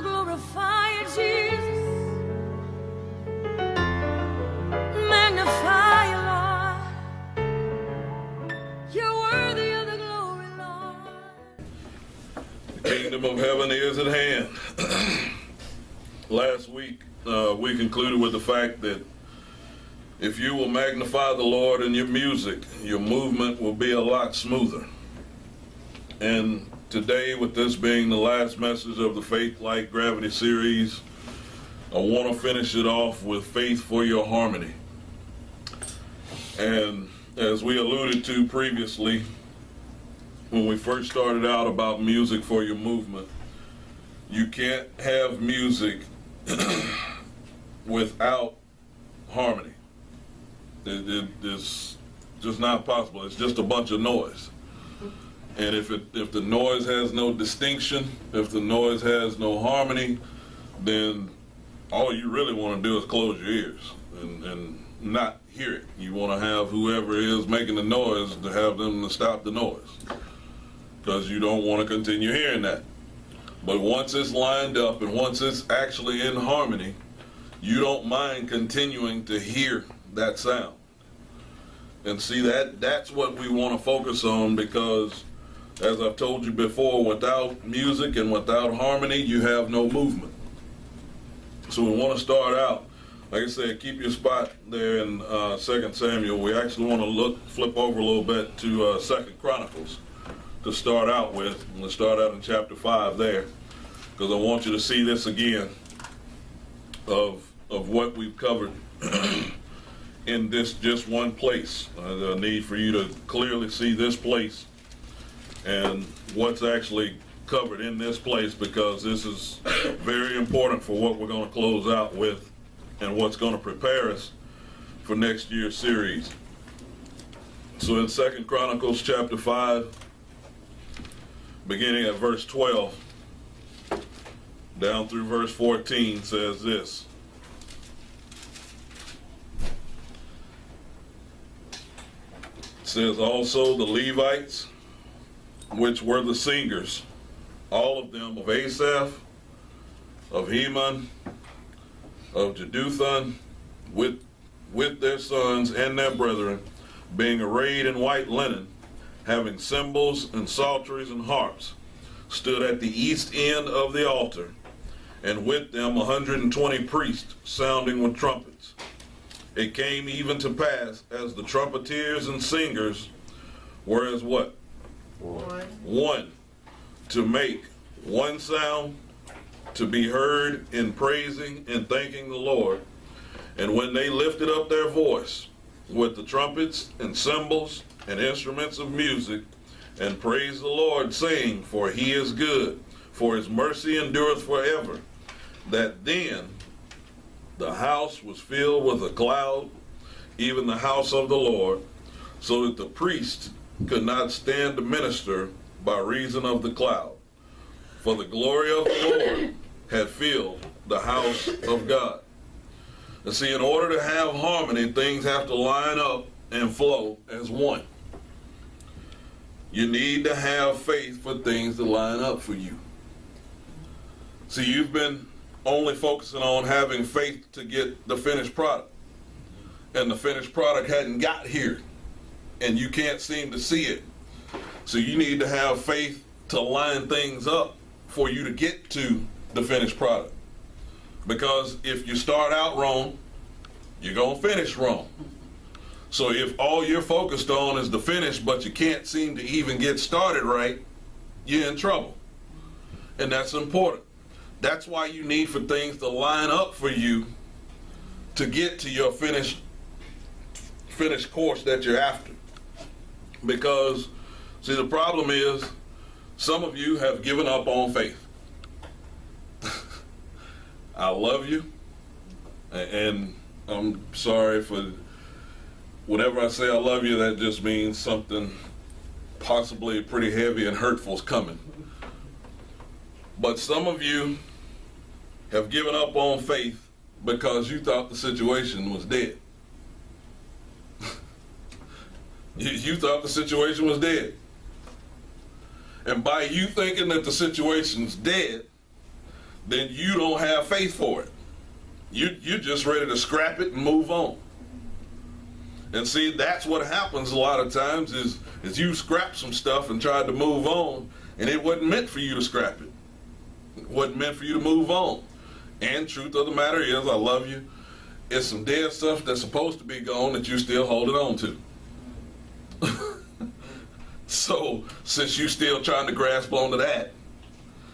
glorify you, Jesus. Magnify you, Lord. You're worthy of the glory, Lord. The kingdom of heaven is at hand. Last week, we concluded with the fact that if you will magnify the Lord in your music, your movement will be a lot smoother. And today, with this being the last message of the Faith Like Gravity series, I want to finish it off with Faith for Your Harmony. And as we alluded to previously, when we first started out about music for your movement, you can't have music without harmony. It's just not possible. It's just a bunch of noise. And if the noise has no distinction, if the noise has no harmony, then all you really want to do is close your ears and not hear it. You want to have whoever is making the noise to have them to stop the noise, because you don't want to continue hearing that. But once it's lined up and once it's actually in harmony, you don't mind continuing to hear that sound. And see, that's what we want to focus on, because as I've told you before, without music and without harmony, you have no movement. So we want to start out, like I said, keep your spot there in 2 Samuel. We actually want to flip over a little bit to 2 Chronicles to start out with. We'll start out in chapter 5 there, because I want you to see this again of what we've covered in this just one place. I need for you to clearly see this place and what's actually covered in this place, because this is very important for what we're going to close out with and what's going to prepare us for next year's series. So in 2 Chronicles chapter 5, beginning at verse 12 down through verse 14, says this. It says, also the Levites, which were the singers, all of them of Asaph, of Heman, of Jeduthun, with their sons and their brethren, being arrayed in white linen, having cymbals and psalteries and harps, stood at the east end of the altar, and with them 120 priests sounding with trumpets. It came even to pass, as the trumpeters and singers were as what? One. To make one sound, to be heard in praising and thanking the Lord. And when they lifted up their voice with the trumpets and cymbals and instruments of music, and praised the Lord, saying, for he is good, for his mercy endureth forever, that then the house was filled with a cloud, even the house of the Lord, so that the priests could not stand to minister by reason of the cloud. For the glory of the Lord had filled the house of God. And see, in order to have harmony, things have to line up and flow as one. You need to have faith for things to line up for you. See, you've been only focusing on having faith to get the finished product. And the finished product hadn't got here, and you can't seem to see it. So you need to have faith to line things up for you to get to the finished product. Because if you start out wrong, you're going to finish wrong. So if all you're focused on is the finish, but you can't seem to even get started right, you're in trouble. And that's important. That's why you need for things to line up for you to get to your finished course that you're after. Because, see, the problem is some of you have given up on faith. I love you, and I'm sorry for whenever I say I love you, that just means something possibly pretty heavy and hurtful is coming. But some of you have given up on faith because you thought the situation was dead. You thought the situation was dead. And by you thinking that the situation's dead, then you don't have faith for it. You're just ready to scrap it and move on. And see, that's what happens a lot of times is you scrap some stuff and tried to move on, and it wasn't meant for you to scrap it. It wasn't meant for you to move on. And truth of the matter is, I love you. It's some dead stuff that's supposed to be gone that you're still holding on to. So, since you're still trying to grasp onto that,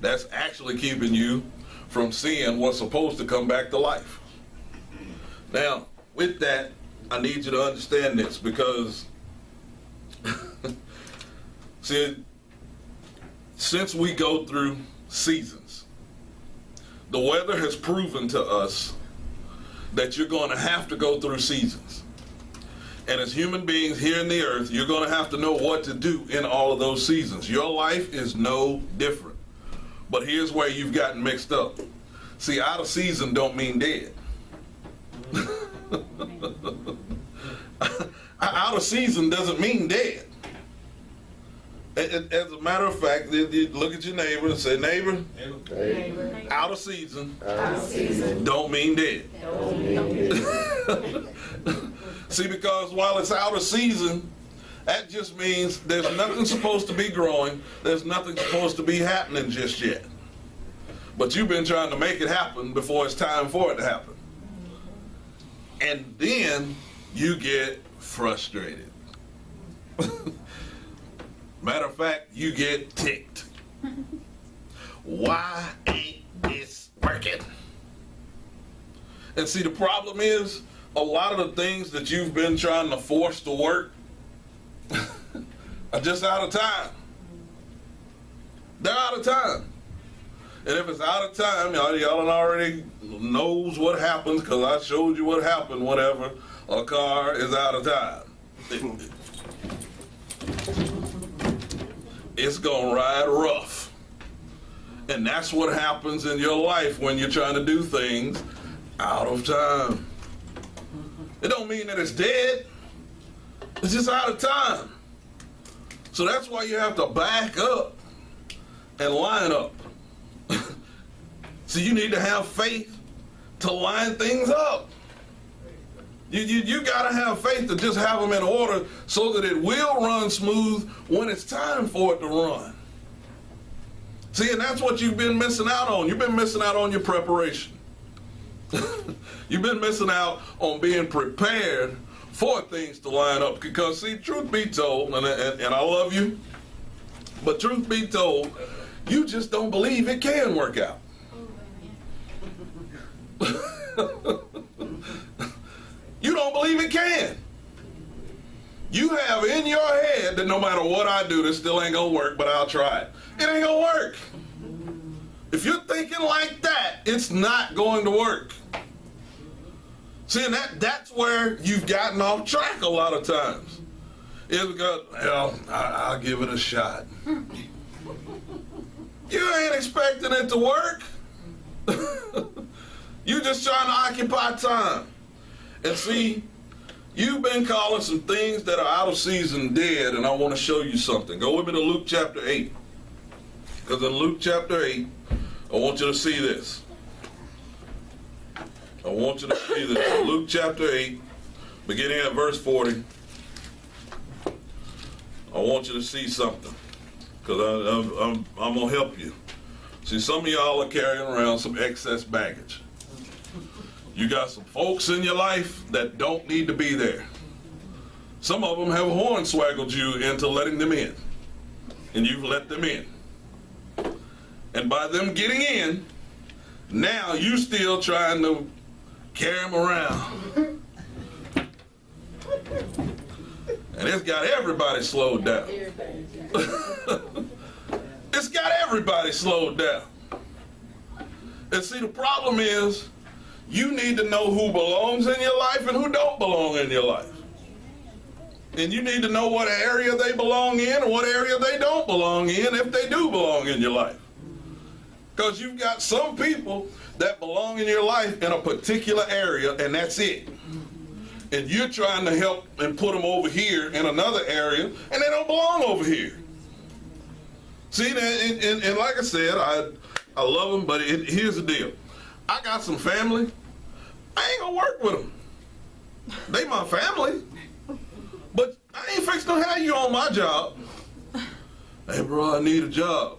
that's actually keeping you from seeing what's supposed to come back to life. Now, with that, I need you to understand this because, see, since we go through seasons, the weather has proven to us that you're going to have to go through seasons. And as human beings here in the earth, you're going to have to know what to do in all of those seasons. Your life is no different. But here's where you've gotten mixed up. See, out of season don't mean dead. Out of season doesn't mean dead. As a matter of fact, you look at your neighbor and say, neighbor, out of season, don't mean dead. See, because while it's out of season, that just means there's nothing supposed to be growing, there's nothing supposed to be happening just yet. But you've been trying to make it happen before it's time for it to happen. And then you get frustrated. Matter of fact, you get ticked. Why ain't this working? And see, the problem is, a lot of the things that you've been trying to force to work are just out of time. They're out of time. And if it's out of time, y'all already knows what happens because I showed you what happened whenever a car is out of time. It's gonna ride rough. And that's what happens in your life when you're trying to do things out of time. It don't mean that it's dead. It's just out of time. So that's why you have to back up and line up. So you need to have faith to line things up. You gotta have faith to just have them in order so that it will run smooth when it's time for it to run. See, and that's what you've been missing out on. You've been missing out on your preparation. You've been missing out on being prepared for things to line up. Because, see, truth be told, and I love you, but truth be told, you just don't believe it can work out. You don't believe it can. You have in your head that no matter what I do, this still ain't gonna work, but I'll try it. It ain't gonna work. If you're thinking like that, it's not going to work. See, and that's where you've gotten off track a lot of times. It's because, well, I'll give it a shot. You ain't expecting it to work. You're just trying to occupy time. And see, you've been calling some things that are out of season dead, and I want to show you something. Go with me to Luke chapter 8. Because in Luke chapter 8, I want you to see this. I want you to see this. Luke chapter 8, beginning at verse 40. I want you to see something. Because I'm going to help you. See, some of y'all are carrying around some excess baggage. You got some folks in your life that don't need to be there. Some of them have hornswaggled you into letting them in. And you've let them in. And by them getting in, now you still trying to carry them around. And it's got everybody slowed down. It's got everybody slowed down. And see, the problem is, you need to know who belongs in your life and who don't belong in your life. And you need to know what area they belong in and what area they don't belong in if they do belong in your life. Because you've got some people that belong in your life in a particular area and that's it. And you're trying to help and put them over here in another area and they don't belong over here. See, and like I said, I I love them, but here's the deal. I got some family. I ain't gonna work with them. They my family. But I ain't fixing to have you on my job. Hey, bro, I need a job.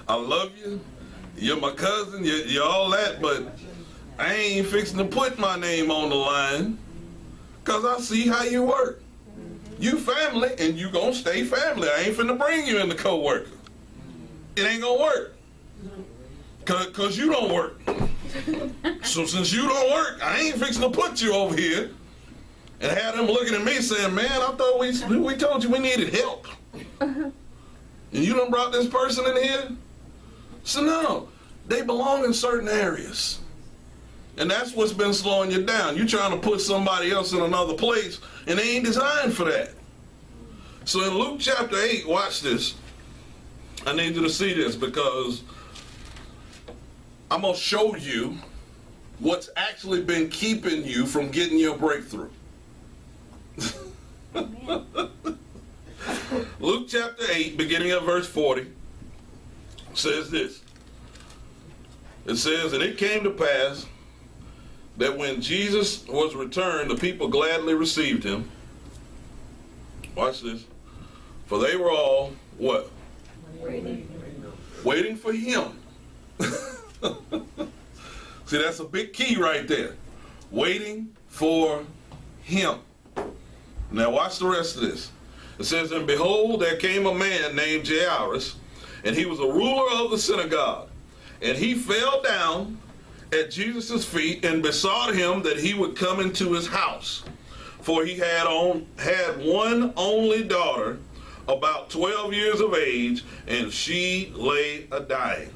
I love you. You're my cousin. You're all that, but I ain't fixing to put my name on the line because I see how you work. You family, and you gonna stay family. I ain't finna bring you in the co-worker. It ain't gonna work. Cause you don't work. So since you don't work, I ain't fixing to put you over here and have them looking at me saying, man, I thought we told you we needed help. And you done brought this person in here? So no, they belong in certain areas. And that's what's been slowing you down. You trying to put somebody else in another place, and they ain't designed for that. So in Luke chapter 8, watch this. I need you to see this because I'm going to show you what's actually been keeping you from getting your breakthrough. Luke chapter 8, beginning at verse 40, says this. It says, and it came to pass that when Jesus was returned, the people gladly received him. Watch this. For they were all, what? Waiting for him. See, that's a big key right there. Waiting for him. Now watch the rest of this. It says, and behold, there came a man named Jairus, and he was a ruler of the synagogue. And he fell down at Jesus' feet and besought him that he would come into his house. For he had one only daughter, about 12 years of age, and she lay a-dying.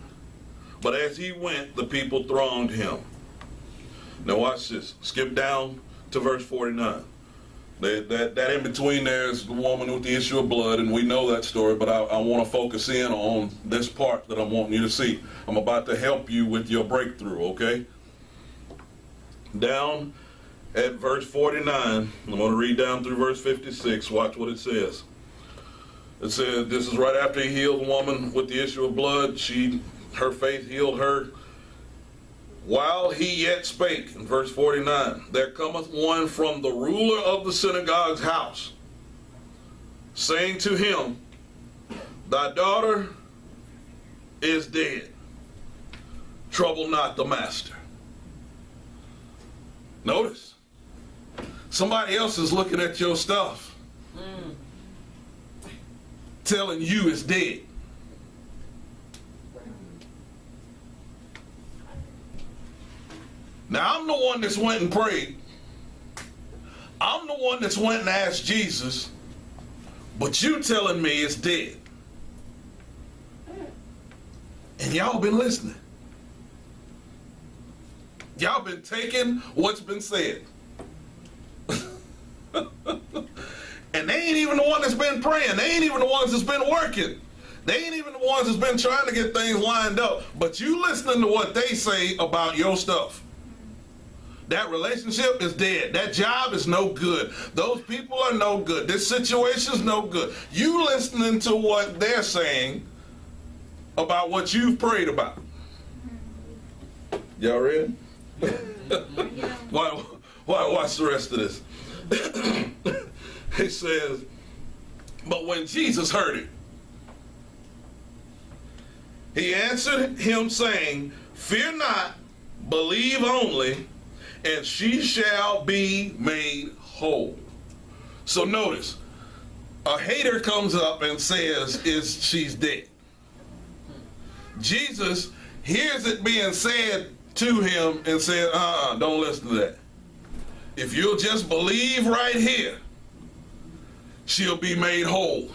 But as he went, the people thronged him. Now watch this. Skip down to verse 49. That in between there is the woman with the issue of blood, and we know that story, but I want to focus in on this part that I'm wanting you to see. I'm about to help you with your breakthrough, okay? Down at verse 49, I'm going to read down through verse 56. Watch what it says. It says, this is right after he healed the woman with the issue of blood. Her faith healed her. While he yet spake, in verse 49, there cometh one from the ruler of the synagogue's house, saying to him, thy daughter is dead. Trouble not the master. Notice, somebody else is looking at your stuff, telling you it's dead. Now, I'm the one that's went and prayed. I'm the one that's went and asked Jesus, but you telling me it's dead. And y'all been listening. Y'all been taking what's been said. And they ain't even the one that's been praying. They ain't even the ones that's been working. They ain't even the ones that's been trying to get things lined up. But you listening to what they say about your stuff. That relationship is dead. That job is no good. Those people are no good. This situation is no good. You listening to what they're saying about what you've prayed about. Y'all ready? Watch the rest of this. It says, but when Jesus heard it, he answered him saying, fear not, believe only, and she shall be made whole. So notice, a hater comes up and says she's dead. Jesus hears it being said to him and said, don't listen to that. If you'll just believe right here, she'll be made whole.